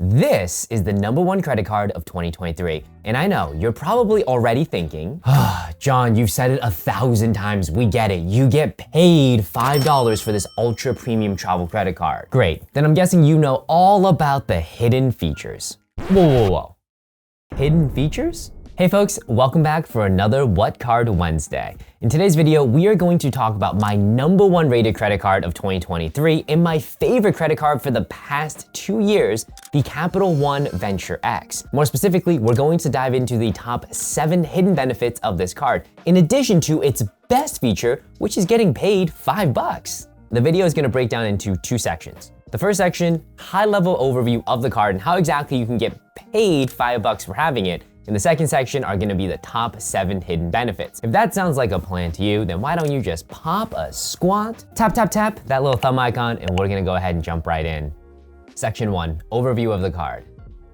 This is the #1 credit card of 2023. And I know, you're probably already thinking, John, you've said it 1,000 times, we get it. You get paid $5 for this ultra premium travel credit card. Great, then I'm guessing you know all about the hidden features. Whoa. Hidden features? Hey folks, welcome back for another What Card Wednesday. In today's video, we are going to talk about my #1 rated credit card of 2023 and my favorite credit card for the past 2 years, the Capital One Venture X. More specifically, we're going to dive into the top 7 hidden benefits of this card, in addition to its best feature, which is getting paid $5. The video is going to break down into 2 sections. The first section, high-level overview of the card and how exactly you can get paid $5 for having it. In the second section are gonna be the top 7 hidden benefits. If that sounds like a plan to you, then why don't you just pop a squat, tap that little thumb icon, and we're gonna go ahead and jump right in. Section 1, overview of the card.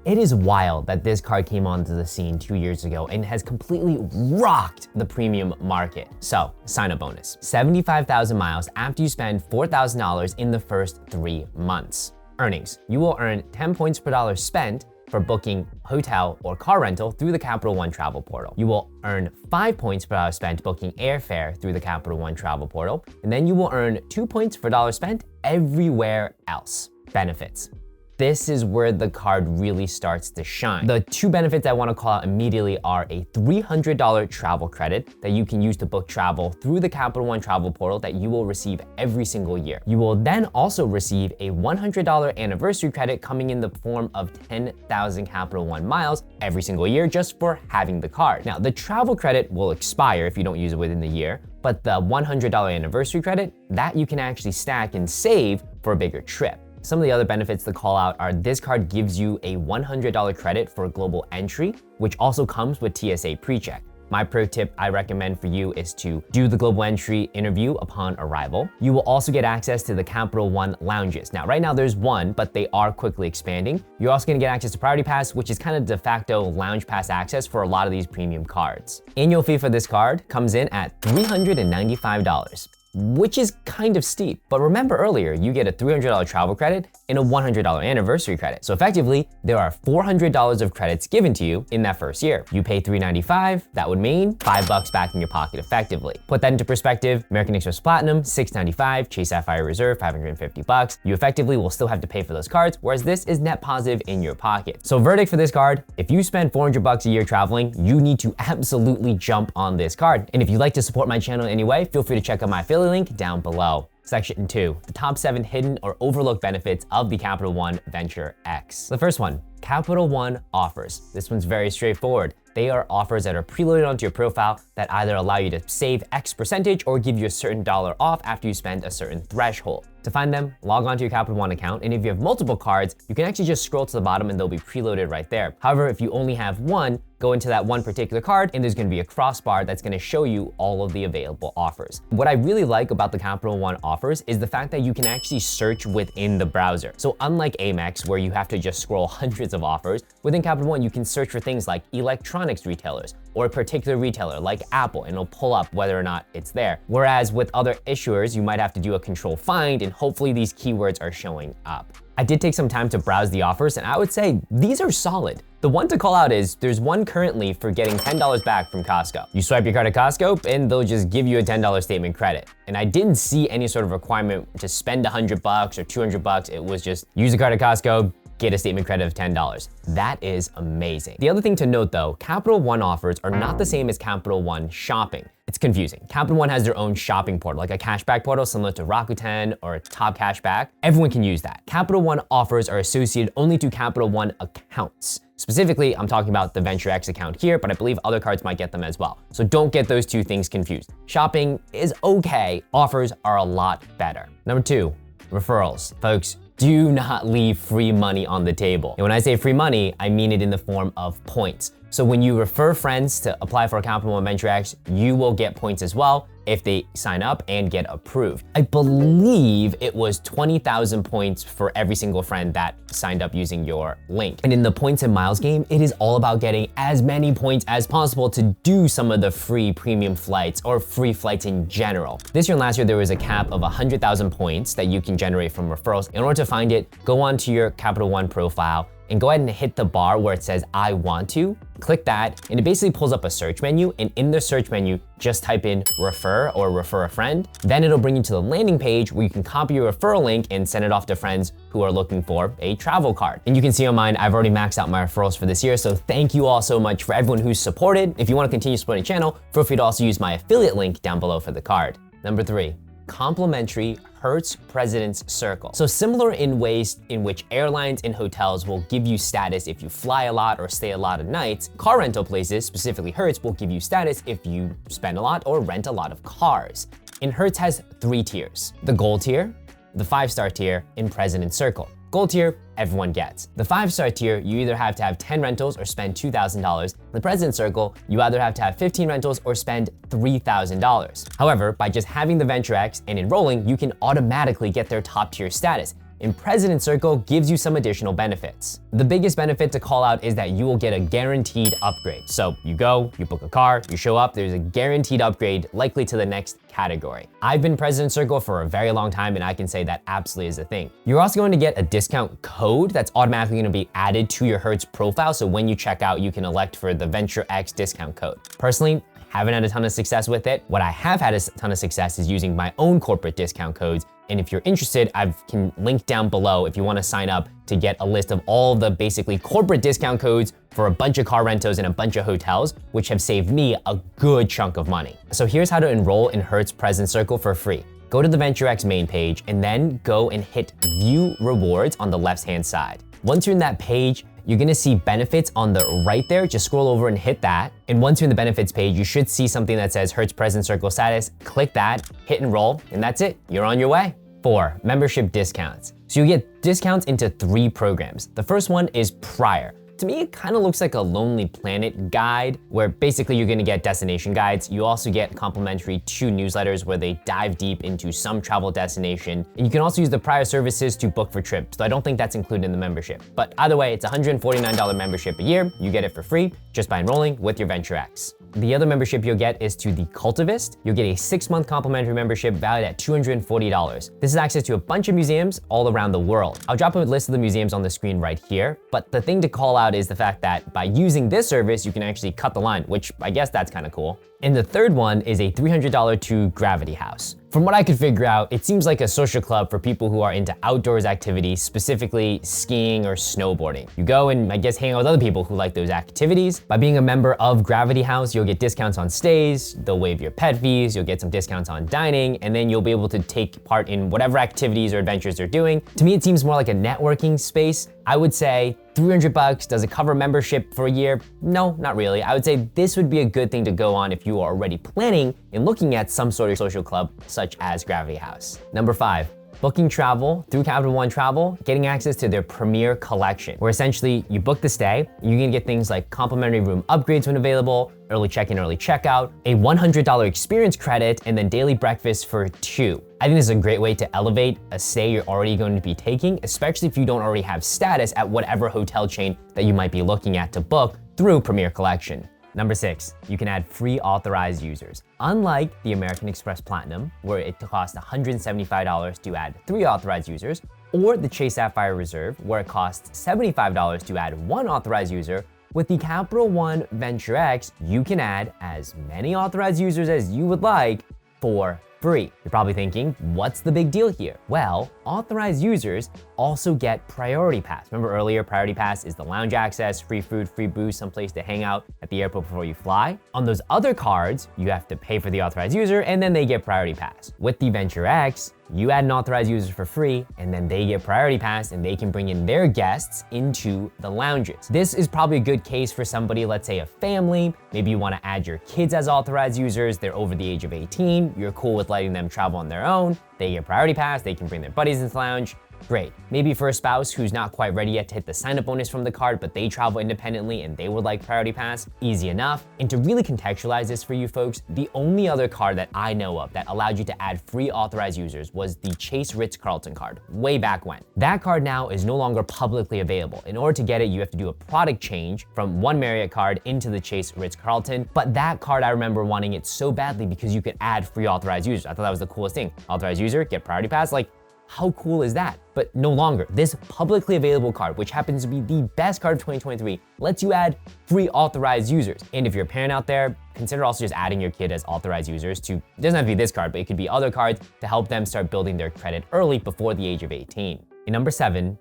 It is wild that this card came onto the scene 2 years ago and has completely rocked the premium market. So, sign-up bonus. 75,000 miles after you spend $4,000 in the first 3 months. Earnings. You will earn 10 points per dollar spent for booking hotel or car rental through the Capital One travel portal. You will earn 5 points per dollar spent booking airfare through the Capital One travel portal, and then you will earn 2 points per dollar spent everywhere else. Benefits. This is where the card really starts to shine. The 2 benefits I wanna call out immediately are a $300 travel credit that you can use to book travel through the Capital One travel portal that you will receive every single year. You will then also receive a $100 anniversary credit coming in the form of 10,000 Capital One miles every single year just for having the card. Now, the travel credit will expire if you don't use it within the year, but the $100 anniversary credit, that you can actually stack and save for a bigger trip. Some of the other benefits to call out are this card gives you a $100 credit for global entry, which also comes with TSA PreCheck. My pro tip I recommend for you is to do the global entry interview upon arrival. You will also get access to the Capital One lounges. Now, right now there's 1, but they are quickly expanding. You're also gonna get access to Priority Pass, which is kind of de facto lounge pass access for a lot of these premium cards. Annual fee for this card comes in at $395. Which is kind of steep. But remember earlier, you get a $300 travel credit and a $100 anniversary credit. So effectively, there are $400 of credits given to you in that first year. You pay $395, that would mean $5 back in your pocket effectively. Put that into perspective, American Express Platinum, $695, Chase Sapphire Reserve, $550. You effectively will still have to pay for those cards, whereas this is net positive in your pocket. So verdict for this card, if you spend $400 a year traveling, you need to absolutely jump on this card. And if you'd like to support my channel in any way, feel free to check out my affiliate link down below. Section 2, the top 7 hidden or overlooked benefits of the Capital One Venture X. The first one, Capital One offers. This one's very straightforward. They are offers that are preloaded onto your profile that either allow you to save X percentage or give you a certain dollar off after you spend a certain threshold. To find them, log onto your Capital One account, and if you have multiple cards, you can actually just scroll to the bottom and they'll be preloaded right there. However, if you only have one, go into that one particular card and there's gonna be a crossbar that's gonna show you all of the available offers. What I really like about the Capital One offers is the fact that you can actually search within the browser. So unlike Amex, where you have to just scroll hundreds of offers, within Capital One, you can search for things like electronics retailers or a particular retailer like Apple, and it'll pull up whether or not it's there. Whereas with other issuers, you might have to do a control find and hopefully these keywords are showing up. I did take some time to browse the offers and I would say these are solid. The one to call out is there's one currently for getting $10 back from Costco. You swipe your card at Costco and they'll just give you a $10 statement credit. And I didn't see any sort of requirement to spend $100 or $200. It was just use a card at Costco, get a statement credit of $10. That is amazing. The other thing to note though, Capital One offers are not the same as Capital One shopping. It's confusing. Capital One has their own shopping portal, like a cashback portal similar to Rakuten or Top Cashback. Everyone can use that. Capital One offers are associated only to Capital One accounts. Specifically, I'm talking about the Venture X account here, but I believe other cards might get them as well. So don't get those 2 things confused. Shopping is okay, offers are a lot better. Number 2, referrals. Folks, do not leave free money on the table. And when I say free money, I mean it in the form of points. So when you refer friends to apply for a Capital One Venture X, you will get points as well if they sign up and get approved. I believe it was 20,000 points for every single friend that signed up using your link. And in the points and miles game, it is all about getting as many points as possible to do some of the free premium flights or free flights in general. This year and last year, there was a cap of 100,000 points that you can generate from referrals. In order to find it, go onto your Capital One profile and go ahead and hit the bar where it says I want to. Click that, and it basically pulls up a search menu, and in the search menu, just type in refer or refer a friend. Then it'll bring you to the landing page where you can copy your referral link and send it off to friends who are looking for a travel card. And you can see on mine, I've already maxed out my referrals for this year, so thank you all so much for everyone who's supported. If you want to continue supporting the channel, feel free to also use my affiliate link down below for the card. Number 3. Complimentary Hertz President's Circle. So similar in ways in which airlines and hotels will give you status if you fly a lot or stay a lot of nights, car rental places, specifically Hertz, will give you status if you spend a lot or rent a lot of cars. And Hertz has 3 tiers: the Gold tier, the 5-star tier, and President's Circle. Gold tier, everyone gets. The 5-star tier, you either have to have 10 rentals or spend $2,000. The President's Circle, you either have to have 15 rentals or spend $3,000. However, by just having the Venture X and enrolling, you can automatically get their top tier status. And President's Circle gives you some additional benefits. The biggest benefit to call out is that you will get a guaranteed upgrade. So you go, you book a car, you show up, there's a guaranteed upgrade, likely to the next category. I've been President's Circle for a very long time, and I can say that absolutely is a thing. You're also going to get a discount code that's automatically going to be added to your Hertz profile. So when you check out, you can elect for the Venture X discount code. Personally, haven't had a ton of success with it. What I have had a ton of success is using my own corporate discount codes. And if you're interested, I can link down below if you want to sign up to get a list of all the basically corporate discount codes for a bunch of car rentals and a bunch of hotels, which have saved me a good chunk of money. So here's how to enroll in Hertz President's Circle for free. Go to the Venture X main page and then go and hit View Rewards on the left-hand side. Once you're in that page, you're gonna see benefits on the right there. Just scroll over and hit that. And once you're in the benefits page, you should see something that says Hertz President's Circle status. Click that, hit enroll, and that's it. You're on your way. 4. Membership discounts. So you get discounts into 3 programs. The first one is Prior. To me, it kind of looks like a Lonely Planet guide, where basically you're gonna get destination guides. You also get complimentary 2 newsletters where they dive deep into some travel destination. And you can also use the Prior services to book for trips, so I don't think that's included in the membership. But either way, it's a $149 membership a year. You get it for free just by enrolling with your Venture X. The other membership you'll get is to the Cultivist. You'll get a 6-month complimentary membership valued at $240. This is access to a bunch of museums all around the world. I'll drop a list of the museums on the screen right here, but the thing to call out is the fact that by using this service, you can actually cut the line, which I guess that's kind of cool. And the third one is a $300 to Gravity Haus. From what I could figure out, it seems like a social club for people who are into outdoors activities, specifically skiing or snowboarding. You go and I guess hang out with other people who like those activities. By being a member of Gravity Haus, you'll get discounts on stays, they'll waive your pet fees, you'll get some discounts on dining, and then you'll be able to take part in whatever activities or adventures they're doing. To me, it seems more like a networking space. I would say $300, does it cover membership for a year? No, not really. I would say this would be a good thing to go on if you are already planning and looking at some sort of social club such as Gravity Haus. Number 5. Booking travel through Capital One Travel, getting access to their Premier Collection, where essentially you book the stay, you're gonna get things like complimentary room upgrades when available, early check-in, early checkout, a $100 experience credit, and then daily breakfast for 2. I think this is a great way to elevate a stay you're already going to be taking, especially if you don't already have status at whatever hotel chain that you might be looking at to book through Premier Collection. Number 6, you can add free authorized users. Unlike the American Express Platinum, where it costs $175 to add 3 authorized users, or the Chase Sapphire Reserve, where it costs $75 to add 1 authorized user, with the Capital One Venture X, you can add as many authorized users as you would like for free. You're probably thinking, what's the big deal here? Well, authorized users also get Priority Pass. Remember earlier, Priority Pass is the lounge access, free food, free booze, someplace to hang out at the airport before you fly. On those other cards, you have to pay for the authorized user and then they get Priority Pass. With the Venture X, you add an authorized user for free and then they get Priority Pass and they can bring in their guests into the lounges. This is probably a good case for somebody, let's say a family, maybe you wanna add your kids as authorized users, they're over the age of 18, you're cool with letting them travel on their own, they get Priority Pass, they can bring their buddies into the lounge. Great. Maybe for a spouse who's not quite ready yet to hit the sign-up bonus from the card, but they travel independently and they would like Priority Pass, easy enough. And to really contextualize this for you folks, the only other card that I know of that allowed you to add free authorized users was the Chase Ritz-Carlton card, way back when. That card now is no longer publicly available. In order to get it, you have to do a product change from one Marriott card into the Chase Ritz-Carlton. But that card, I remember wanting it so badly because you could add free authorized users. I thought that was the coolest thing. Authorized user, get Priority Pass, like, How cool is that? But no longer. This publicly available card, which happens to be the best card of 2023, lets you add free authorized users. And if you're a parent out there, consider also just adding your kid as authorized users to, it doesn't have to be this card, but it could be other cards to help them start building their credit early before the age of 18. And number 7,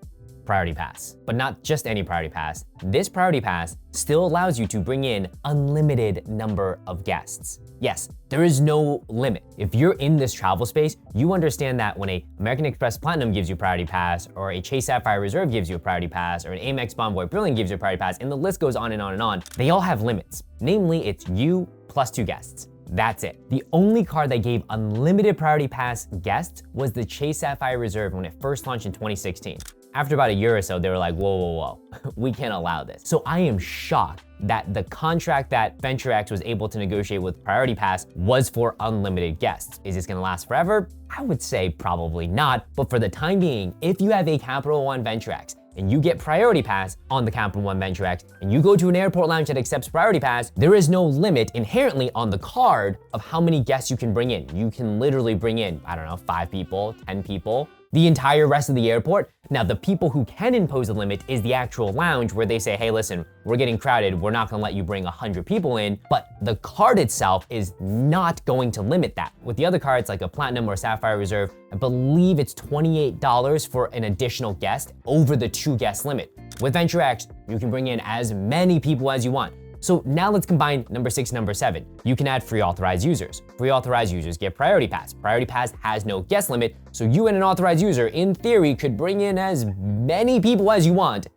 Priority Pass. But not just any Priority Pass. This Priority Pass still allows you to bring in unlimited number of guests. Yes, there is no limit. If you're in this travel space, you understand that when a American Express Platinum gives you a Priority Pass, or a Chase Sapphire Reserve gives you a Priority Pass, or an Amex Bonvoy Brilliant gives you a Priority Pass, and the list goes on and on and on, they all have limits. Namely, it's you plus 2 guests. That's it. The only card that gave unlimited Priority Pass guests was the Chase Sapphire Reserve when it first launched in 2016. After about a year or so, they were like, whoa, we can't allow this. So I am shocked that the contract that VentureX was able to negotiate with Priority Pass was for unlimited guests. Is this gonna last forever? I would say probably not, but for the time being, if you have a Capital One VentureX and you get Priority Pass on the Capital One VentureX, and you go to an airport lounge that accepts Priority Pass, there is no limit inherently on the card of how many guests you can bring in. You can literally bring in, I don't know, 5 people, 10 people, the entire rest of the airport. Now, the people who can impose a limit is the actual lounge where they say, hey, listen, we're getting crowded, we're not gonna let you bring 100 people in, but the card itself is not going to limit that. With the other cards, like a Platinum or Sapphire Reserve, I believe it's $28 for an additional guest over the 2 guest limit. With VentureX, you can bring in as many people as you want. So now let's combine number 6 and number 7. You can add free authorized users. Free authorized users get Priority Pass. Priority Pass has no guest limit, so you and an authorized user, in theory, could bring in as many people as you want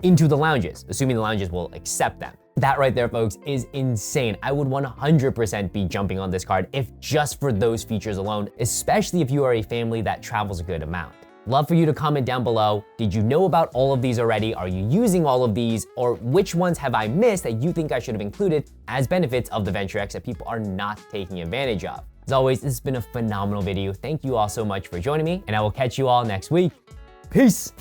into the lounges, assuming the lounges will accept them. That right there, folks, is insane. I would 100% be jumping on this card if just for those features alone, especially if you are a family that travels a good amount. Love for you to comment down below. Did you know about all of these already? Are you using all of these? Or which ones have I missed that you think I should have included as benefits of the VentureX that people are not taking advantage of? As always, this has been a phenomenal video. Thank you all so much for joining me, and I will catch you all next week. Peace.